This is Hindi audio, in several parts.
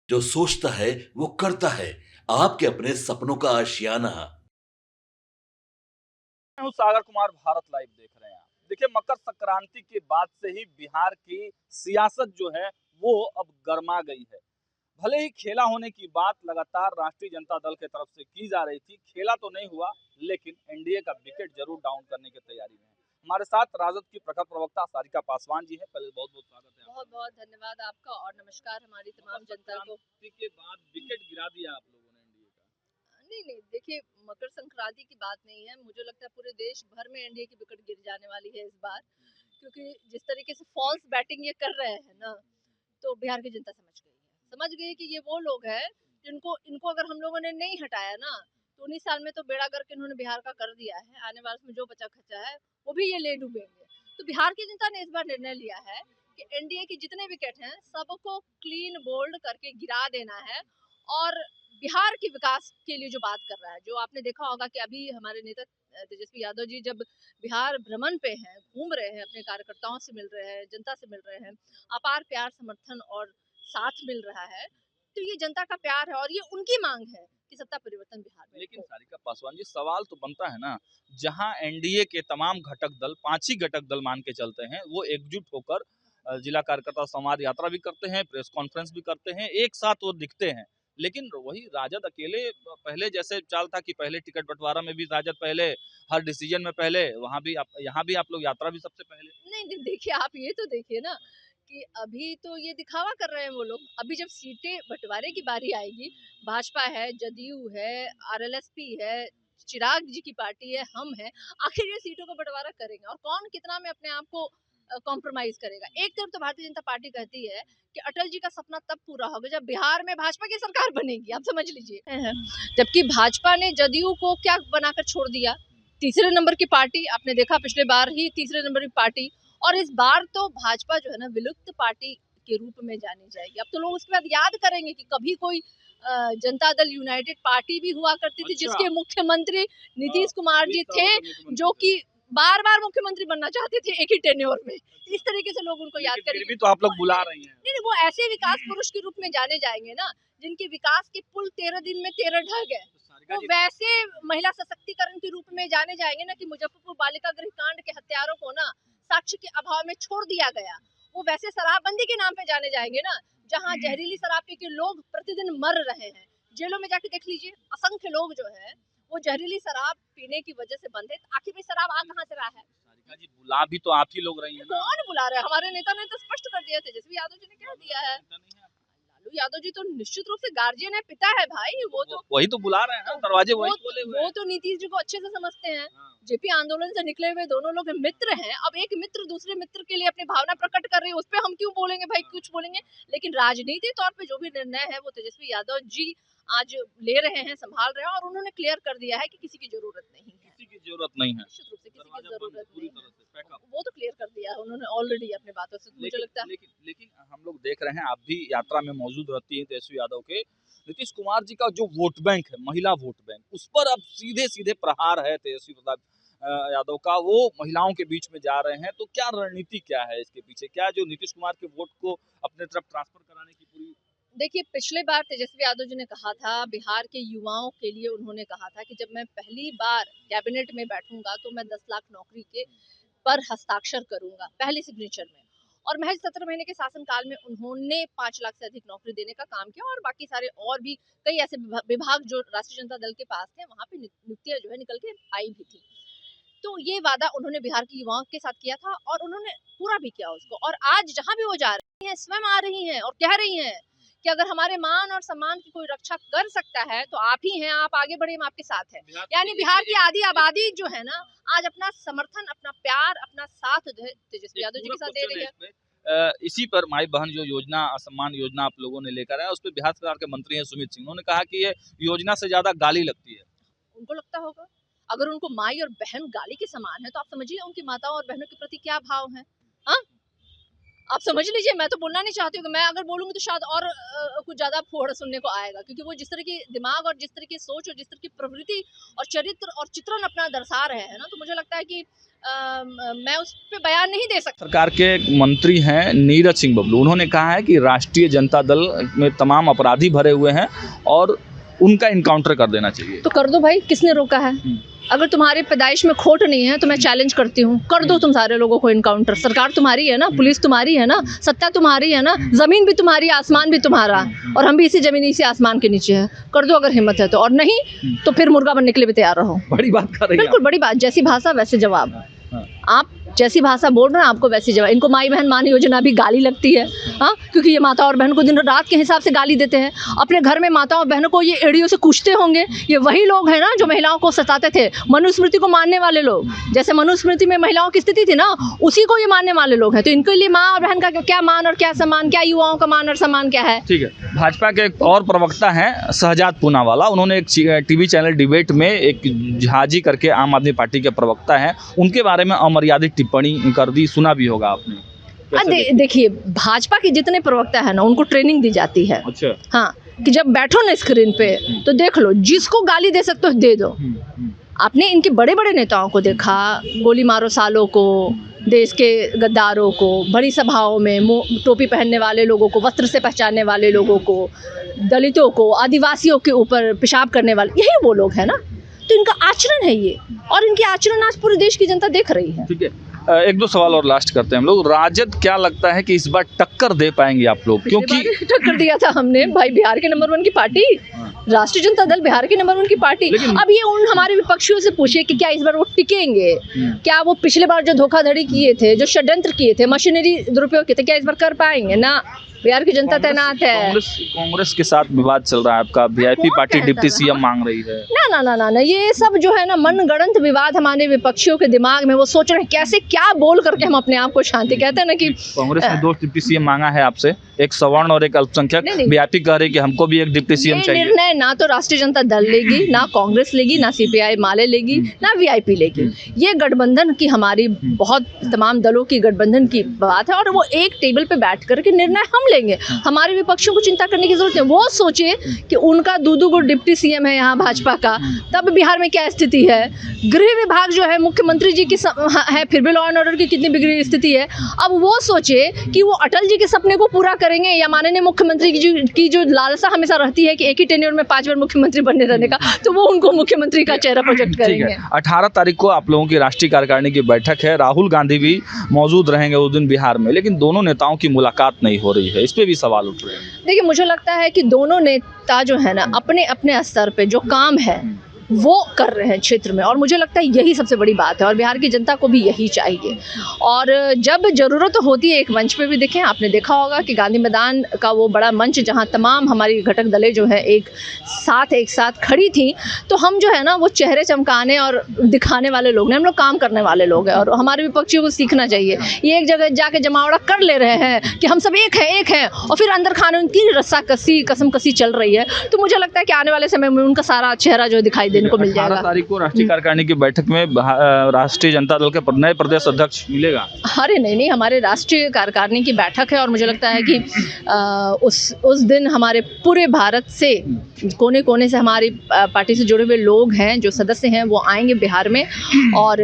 जो सोचता है वो करता है। आपके अपने सपनों का आशियाना। मैं हूं सागर कुमार, भारत लाइव देख रहे हैं आप। देखिए, मकर संक्रांति के बाद से ही बिहार की सियासत जो है वो अब गर्मा गई है। भले ही खेला होने की बात लगातार राष्ट्रीय जनता दल की तरफ से की जा रही थी, खेला तो नहीं हुआ, लेकिन एनडीए का विकेट जरूर डाउन करने की तैयारी में है। हमारे साथ राजद की प्रखर प्रवक्ता सारिका पासवान जी है। पहले बहुत बहुत स्वागत है आपका। बहुत बहुत धन्यवाद आपका और नमस्कार हमारी तमाम जनता को। संक्रांति के बाद विकेट गिरा दिया आप लोगों ने एनडीए का। नहीं नहीं, देखिए, मकर संक्रांति की बात नहीं है। मुझे लगता है पूरे देश भर में एनडीए की विकेट गिर जाने वाली है इस बार, क्योंकि जिस तरीके से फॉल्स बैटिंग ये कर रहे हैं ना, तो बिहार की जनता समझ गई है कि ये वो लोग हैं जिनको इनको अगर हम लोगों ने नहीं हटाया ना, तो 19 साल में तो बेड़ा गर्क इन्होंने बिहार का कर दिया है। आने वाले में जो बचा खचा है वो भी ये ले डूबेंगे। तो बिहार की जनता ने इस बार निर्णय लिया है कि एनडीए की जितने विकेट हैं सबको क्लीन बोल्ड करके गिरा देना है। और बिहार के विकास के लिए जो बात कर रहा है, जो आपने देखा होगा कि अभी हमारे नेता तेजस्वी यादव जी जब बिहार भ्रमण पे हैं, घूम रहे हैं, अपने कार्यकर्ताओं से मिल रहे हैं, जनता से मिल रहे हैं, अपार प्यार समर्थन और साथ मिल रहा है। तो ये जनता का प्यार है और ये उनकी मांग है कि सत्ता परिवर्तन बिहार में लेकिन हो। सारिका पासवान जी, सवाल तो बनता है ना, जहां एनडीए के तमाम घटक दल, 5 ही घटक दल मान के चलते हैं, वो एकजुट होकर जिला कार्यकर्ता संवाद यात्रा भी करते हैं, प्रेस कॉन्फ्रेंस भी करते हैं, एक साथ वो दिखते हैं। लेकिन वही राजद अकेले पहले जैसे चाल था कि पहले टिकट बंटवारा में भी राजद पहले, हर डिसीजन में पहले, वहां भी आप, यहाँ भी आप लोग यात्रा भी सबसे पहले। नहीं नहीं, देखिए, आप ये तो देखिए ना कि अभी तो ये दिखावा कर रहे हैं वो लोग। अभी जब सीटें बंटवारे की बारी आएगी, भाजपा है, जदयू है, आरएलएसपी है, चिराग जी की पार्टी है, हम है, आखिर ये सीटों का बंटवारा करेंगे और कौन कितना में अपने आप को कॉम्प्रोमाइज करेगा। एक तरफ तो भारतीय जनता पार्टी कहती है कि अटल जी का सपना तब पूरा होगा जब बिहार में भाजपा की सरकार बनेगी, आप समझ लीजिए। जबकि भाजपा ने जदयू को क्या बनाकर छोड़ दिया, तीसरे नंबर की पार्टी। आपने देखा पिछले बार ही तीसरे नंबर की पार्टी, और इस बार तो भाजपा जो है ना विलुप्त पार्टी के रूप में जानी जाएगी। अब तो लोग उसके बाद याद करेंगे कि कभी कोई जनता दल यूनाइटेड पार्टी भी हुआ करती थी, अच्छा। जिसके मुख्यमंत्री नीतीश कुमार जी थे, मुख्यमंत्री जो थे। कि बार बार मुख्यमंत्री बनना चाहते थे एक ही टेन्योर में। इस तरीके से लोग उनको याद लेकिन फिर करेंगे। भी तो आप लोग बुला रही हैं। नहीं नहीं, वो ऐसे विकास पुरुष के रूप में जाने जाएंगे ना, जिनके विकास के पुल 13 दिन में 13 ढह गए। सारिका वो जी, वैसे महिला सशक्तिकरण के रूप में जाने जाएंगे ना कि मुजफ्फरपुर बालिका गृह कांड के हत्यारों को ना साक्ष्य के अभाव में छोड़ दिया गया। वो वैसे शराबबंदी के नाम पे जाने जाएंगे ना, जहाँ जहरीली शराब पी के लोग प्रतिदिन मर रहे हैं। जेलों में जाके देख लीजिए, असंख्य लोग जो है वो जहरीली शराब पीने की वजह से बंद है। आखिर में शराब आ कहाँ से रहा है? सारिका जी, बुला भी तो आप ही लोग रही हैं ना। कौन बुला रहा है? हमारे नेता ने तो स्पष्ट कर दिया, तेजस्वी यादव जी ने कह दिया है। नेता नहीं है। लालू यादव जी तो निश्चित रूप से गार्जियन है, पिता है भाई। वो तो वही तो बुला रहे हैं ना, दरवाजे वही खोले हुए वो हैं। तो नीतीश जी को अच्छे से समझते हैं। हाँ। जेपी आंदोलन से निकले हुए दोनों लोग मित्र हैं। अब एक मित्र दूसरे मित्र के लिए अपनी भावना प्रकट कर रही है, उस पर हम क्यों बोलेंगे भाई, कुछ बोलेंगे। लेकिन राजनीतिक तौर पे जो भी निर्णय है वो तेजस्वी यादव जी आज ले रहे हैं, संभाल रहे हैं, और उन्होंने क्लियर कर दिया है कि किसी की जरूरत नहीं है। किसी की जरूरत नहीं है। निश्चित रूप से किसी की दरवाजा जरूरत बंद पूरी नहीं तरह है। से, पैकअप। वो तो क्लियर कर दिया है उन्होंने ऑलरेडी अपने बातों से, मुझे लगता है। लेकिन हम लोग देख रहे हैं, आप भी यात्रा में मौजूद रहती हैं तेजस्वी यादव के। नीतीश कुमार जी का जो वोट बैंक है, महिला वोट बैंक, उस पर अब सीधे सीधे प्रहार है तेजस्वी प्रताप यादव का। वो महिलाओं के बीच में जा रहे हैं, तो क्या रणनीति क्या है इसके पीछे? क्या जो नीतीश कुमार के वोट को अपने तरफ ट्रांसफर कराने की पूरी। देखिए, पिछले बार तेजस्वी यादव जी ने कहा था, बिहार के युवाओं के लिए उन्होंने कहा था कि जब मैं पहली बार कैबिनेट में बैठूंगा तो मैं 10 लाख नौकरी के पर हस्ताक्षर करूंगा, पहले सिग्नेचर में। और महज 17 महीने के शासनकाल में उन्होंने 5 लाख से अधिक नौकरी देने का काम किया, और बाकी सारे और भी कई ऐसे विभाग जो राष्ट्रीय जनता दल के पास थे, वहां पे नियुक्तियां जो है निकल के आई भी थी। तो ये वादा उन्होंने बिहार के युवाओं के साथ किया था और उन्होंने पूरा भी किया उसको। और आज जहां भी वो जा रही हैं, स्वयं आ रही हैं और कह रही हैं कि अगर हमारे मान और सम्मान की कोई रक्षा कर सकता है तो आप ही हैं, आप आगे बढ़े, हम आपके साथ हैं। यानी बिहार की आधी आबादी जो है ना, आज अपना समर्थन, अपना प्यार, अपना साथ जो है तेजस्वी यादव जी के साथ दे रही है। इसी पर माई बहन जो योजना, सम्मान योजना आप लोगों ने लेकर आया, उस पर बिहार सरकार के मंत्री हैं सुमित सिंह, उन्होंने कहा कि ये योजना से ज्यादा गाली लगती है। उनको लगता होगा, अगर उनको माई और बहन गाली के समान है तो आप समझिए उनकी माताओं और बहनों के प्रति क्या भाव है। हाँ, आप समझ लीजिए, मैं तो बोलना नहीं चाहती हूँ कि मैं अगर बोलूंगी तो शायद और कुछ ज्यादा फोड़ सुनने को आएगा, क्योंकि वो जिस तरह की दिमाग और जिस तरह की सोच और जिस तरह की प्रवृत्ति और चरित्र और चित्रण अपना दर्शा रहे हैं ना, तो मुझे लगता है कि मैं उस पर बयान नहीं दे सकती। सरकार के एक मंत्री हैं नीरज सिंह बबलू, उन्होंने कहा है कि राष्ट्रीय जनता दल में तमाम अपराधी भरे हुए हैं और उनका इनकाउंटर कर देना चाहिए। तो कर दो भाई, किसने रोका है? अगर तुम्हारे पैदाइश में खोट नहीं है तो मैं चैलेंज करती हूँ, कर दो तुम सारे लोगों को इनकाउंटर। सरकार तुम्हारी है ना, पुलिस तुम्हारी है ना, सत्ता तुम्हारी है ना, जमीन भी तुम्हारी, आसमान भी तुम्हारा, और हम भी इसी जमीन इसी आसमान के नीचे है। कर दो अगर हिम्मत है तो, और नहीं तो फिर मुर्गा बनने के लिए भी तैयार रहो। बड़ी बात कर रही है। बिल्कुल बड़ी बात, जैसी भाषा वैसे जवाब। आप जैसी भाषा बोल रहे हैं आपको वैसी जवाब। इनको माई बहन मान योजना भी गाली लगती है, हाँ, क्योंकि ये माता और बहन को दिन रात के हिसाब से गाली देते हैं। अपने घर में माता और बहनों को ये एड़ियों से कूचते होंगे। ये वही लोग हैं ना जो महिलाओं को सताते थे, मनुस्मृति को मानने वाले लोग। जैसे मनुस्मृति में महिलाओं की स्थिति थी ना, उसी को ये मानने वाले लोग हैं। तो इनके लिए माँ और बहन का क्या मान और क्या सम्मान, क्या युवाओं का मान और सम्मान क्या है? ठीक है, भाजपा के एक और प्रवक्ता हैं शहजाद पूनावाला, उन्होंने एक टीवी चैनल डिबेट में एक झाजी करके आम आदमी पार्टी के प्रवक्ता हैं, उनके बारे में अमर्यादित टिप्पणी कर दी, सुना भी होगा आपने। देखिए, भाजपा के जितने प्रवक्ता है ना, उनको ट्रेनिंग दी जाती है। अच्छा। हाँ, कि जब बैठो ना स्क्रीन पे तो देख लो, जिसको गाली दे सकते हो दे दो। आपने इनके बड़े बड़े नेताओं को देखा, गोली मारो सालों को, देश के गद्दारों को, बड़ी सभाओं में टोपी पहनने वाले लोगों को, वस्त्र से पहचानने वाले लोगों को, दलितों को, आदिवासियों के ऊपर पेशाब करने वाले, यही वो लोग हैं ना। तो इनका आचरण है ये, और इनके आचरण आज पूरे देश की जनता देख रही है। ठीक है, एक दो सवाल और लास्ट करते हैं हम लोग। राजद क्या लगता है कि इस बार टक्कर दे पाएंगे आप लोग? क्योंकि टक्कर दिया था हमने भाई, बिहार के नंबर 1 की पार्टी, राष्ट्रीय जनता दल बिहार के नंबर 1 की पार्टी। अब ये उन हमारे विपक्षियों से पूछिए कि क्या इस बार वो टिकेंगे? क्या वो पिछले बार जो धोखाधड़ी किए थे, जो षड्यंत्र किए थे, मशीनरी दुरुपयोग किए थे, क्या इस बार कर पाएंगे? ना, बिहार की जनता तैनात है। कांग्रेस के साथ विवाद चल रहा है आपका, वीआईपी पार्टी डिप्टी सीएम मांग रही है। ना ना ना ना ना, ये सब जो है ना मनगढ़ंत विवाद हमारे विपक्षियों के दिमाग में, वो सोच रहे हैं कैसे क्या बोल करके हम अपने आप को शांति। कहते हैं ना कि कांग्रेस ने 2 डिप्टी सीएम मांगा है आपसे, एक सवर्ण और एक अल्पसंख्यक। वीआईपी कह रही है कि हमको भी एक डिप्टी सीएम चाहिए। निर्णय ना तो राष्ट्रीय जनता दल लेगी, ना कांग्रेस लेगी, ना सीपीआई माले लेगी, ना वीआईपी लेगी। ये गठबंधन की, हमारी बहुत तमाम दलों की गठबंधन की बात है, और वो एक टेबल पे बैठ करके निर्णय हम लेंगे। हमारे विपक्षियों को चिंता करने की जरूरत है। वो सोचे कि उनका दो को डिप्टी सीएम है यहाँ भाजपा का, तब बिहार में क्या स्थिति है। गृह विभाग जो है मुख्यमंत्री जी की है, फिर भी लॉ एंड ऑर्डर की कितनी बिगड़ी स्थिति है। अब वो सोचे कि वो अटल जी के सपने को पूरा करेंगे, या माननीय मुख्यमंत्री की जो लालसा हमेशा रहती है कि एक ही टेन्योर में 5 बार मुख्यमंत्री बनने रहने का, तो वो उनको मुख्यमंत्री का चेहरा प्रोजेक्ट करेंगे। 18 तारीख को आप लोगों की राष्ट्रीय कार्यकारिणी की बैठक है, राहुल गांधी भी मौजूद रहेंगे उस दिन बिहार में, लेकिन दोनों नेताओं की मुलाकात नहीं हो रही है, इस पे भी सवाल उठ रहे हैं। देखिए, मुझे लगता है कि दोनों नेता जो है ना, अपने अपने स्तर पे जो काम है वो कर रहे हैं क्षेत्र में, और मुझे लगता है यही सबसे बड़ी बात है, और बिहार की जनता को भी यही चाहिए। और जब ज़रूरत होती है, एक मंच पे भी देखें, आपने देखा होगा कि गांधी मैदान का वो बड़ा मंच जहां तमाम हमारी घटक दलें जो है एक साथ खड़ी थी, तो हम जो है ना वो चेहरे चमकाने और दिखाने वाले लोग नहीं, हम लोग काम करने वाले लोग हैं। और हमारे विपक्षियों को सीखना चाहिए। ये एक जगह जाके जमावड़ा कर ले रहे हैं कि हम सब एक हैं, और फिर अंदर खाने उनकी रस्सा कसी कसम कसी चल रही है। तो मुझे लगता है कि आने वाले समय में उनका सारा चेहरा जो दिखाई देने को मिल जाएगा। 18 तारीख को राष्ट्रीय कार्यकारिणी की बैठक में राष्ट्रीय जनता दल के नए प्रदेश अध्यक्ष मिलेगा? अरे नहीं, हमारे राष्ट्रीय कार्यकारिणी की बैठक है, और मुझे लगता है कि उस दिन हमारे पूरे भारत से, कोने कोने से हमारी पार्टी से जुड़े हुए लोग हैं, जो सदस्य हैं, वो आएंगे बिहार में। और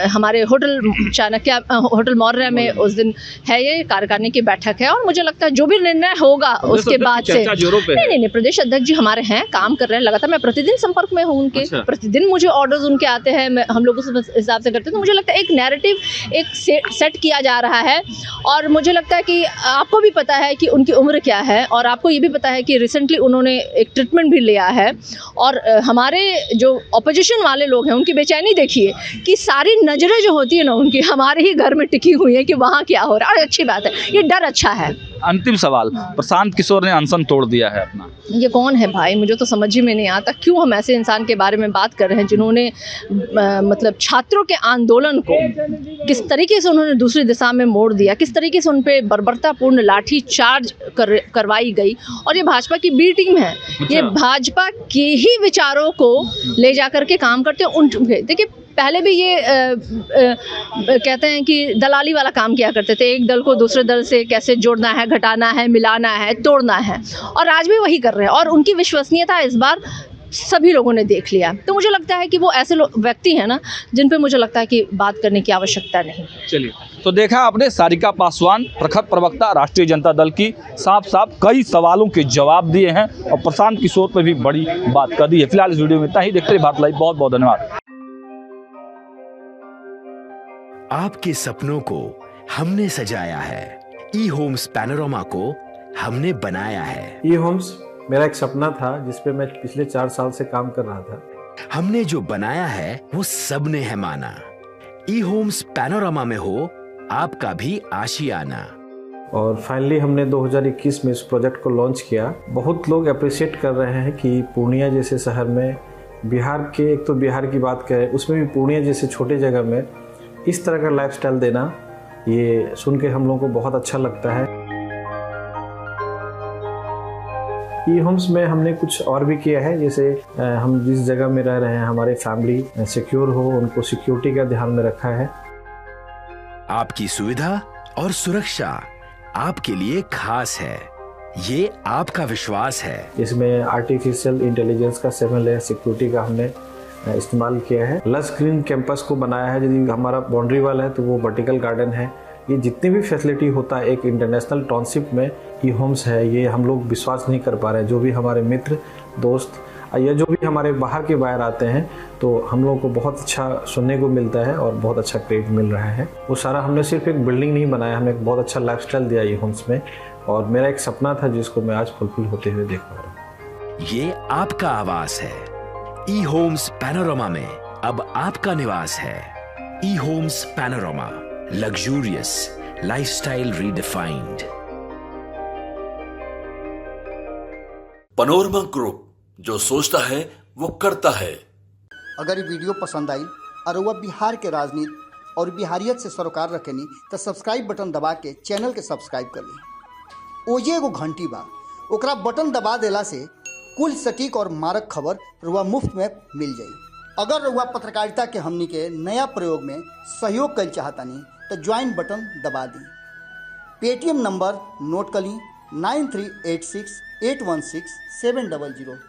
हमारे होटल चाणक्य, होटल मौर्य में उस दिन है ये कार्यकारिणी की बैठक है। और मुझे लगता है जो भी निर्णय होगा उसके बाद से, नहीं, प्रदेश अध्यक्ष जी हमारे हैं, काम कर रहे हैं लगातार। मैं प्रतिदिन संपर्क में हूँ उनके, प्रतिदिन मुझे ऑर्डर्स उनके आते हैं, हम लोग उस हिसाब से करते हैं। तो मुझे लगता है एक नैरेटिव एक सेट किया जा रहा है। और मुझे लगता है कि आपको भी पता है कि उनकी उम्र क्या है, और आपको ये भी पता है कि रिसेंटली उन्होंने एक ट्रीटमेंट भी लिया है। और हमारे जो ऑपोजिशन वाले लोग हैं उनकी बेचैनी देखिए कि सारी नज़रें जो होती है ना उनकी हमारे ही घर में टिकी हुई है कि वहाँ क्या हो रहा है। और अच्छी बात है, ये डर अच्छा है। अंतिम सवाल, प्रशांत किशोर ने अनशन तोड़ दिया है अपना। ये कौन है भाई? मुझे तो समझ ही में नहीं आता क्यों हम ऐसे इंसान के बारे में बात कर रहे हैं जिन्होंने मतलब छात्रों के आंदोलन को किस तरीके से उन्होंने दूसरी दिशा में मोड़ दिया, किस तरीके से उन पे बर्बरतापूर्ण लाठी चार्ज करवाई गई। और ये भाजपा की बी टीम है, ये भाजपा के ही विचारों को ले जा करके काम करते हैं। देखिए, पहले भी ये कहते हैं कि दलाली वाला काम किया करते थे, एक दल को दूसरे दल से कैसे जोड़ना है, घटाना है, मिलाना है, तोड़ना है, और आज भी वही कर रहे हैं। और उनकी विश्वसनीयता इस बार सभी लोगों ने देख लिया। तो मुझे लगता है कि वो ऐसे व्यक्ति हैं ना जिन पे मुझे लगता है कि बात करने की आवश्यकता नहीं। चलिए, तो देखा आपने सारिका पासवान प्रखर प्रवक्ता राष्ट्रीय जनता दल की साफ कई सवालों के जवाब दिए हैं और प्रशांत किशोर पर भी बड़ी बात कर दी है। फिलहाल इस वीडियो में इतना ही। देखते रहिए भारत लाइव। बहुत बहुत धन्यवाद। आपके सपनों को हमने सजाया है, ई होम्स पैनोरमा को हमने बनाया है। ई होम्स मेरा एक सपना था जिस पे मैं पिछले 4 साल से काम कर रहा था। हमने जो बनाया है वो सबने है माना। ई होम्स पैनोरमा में हो आपका भी आशियाना। और फाइनली हमने 2021 में इस प्रोजेक्ट को लॉन्च किया। बहुत लोग अप्रिशिएट कर रहे हैं कि पूर्णिया जैसे शहर में, बिहार के, एक तो बिहार की बात करें उसमें भी पूर्णिया जैसे छोटे जगह में इस तरह का लाइफस्टाइल देना, ये सुन के हम लोगों को बहुत अच्छा लगता है। ई होम्स में हमने कुछ और भी किया है, जैसे हम जिस जगह में रह रहे हैं हमारे फैमिली सिक्योर हो, उनको सिक्योरिटी का ध्यान में रखा है। आपकी सुविधा और सुरक्षा आपके लिए खास है, ये आपका विश्वास है। इसमें आर्टिफिशियल इंटेलिजेंस का 7 लेयर सिक्योरिटी का हमने इस्तेमाल किया है। लश ग्रीन कैंपस को बनाया है। यदि हमारा बाउंड्री वाल है तो वो वर्टिकल गार्डन है। ये जितनी भी फैसिलिटी होता है एक इंटरनेशनल टाउनशिप में ई होम्स है, ये हम लोग विश्वास नहीं कर पा रहे हैं। जो भी हमारे मित्र, दोस्त या जो भी हमारे बाहर के बाहर आते हैं तो हम लोगों को बहुत अच्छा सुनने को मिलता है और बहुत अच्छा क्रेडिट मिल रहा है। वो सारा हमने सिर्फ एक बिल्डिंग नहीं बनाया, हमने एक बहुत अच्छा लाइफस्टाइल दिया ई होम्स में, और मेरा एक सपना था जिसको मैं आज फुलफिल होते हुए देख पा रहा हूँ। ये आपका आवास है। ई होम्स पैनोरमा में अब आपका निवास है। E homes Panorama, luxurious lifestyle redefined. Panorama group, जो सोचता है वो करता है। अगर ये वीडियो पसंद आई और वह बिहार के राजनीति और बिहारियत से सरोकार रखेनी तो सब्सक्राइब बटन दबा के चैनल के सब्सक्राइब कर ली। ओजे एगो घंटी बा, ओकरा बटन दबा देला से कुल सटीक और मारक खबर रुआ मुफ्त में मिल जाई। अगर रुआ पत्रकारिता के हमनी के नया प्रयोग में सहयोग कर चाहतानी तो ज्वाइन बटन दबा दी। पेटीएम नंबर नोट कर ली 9386816700।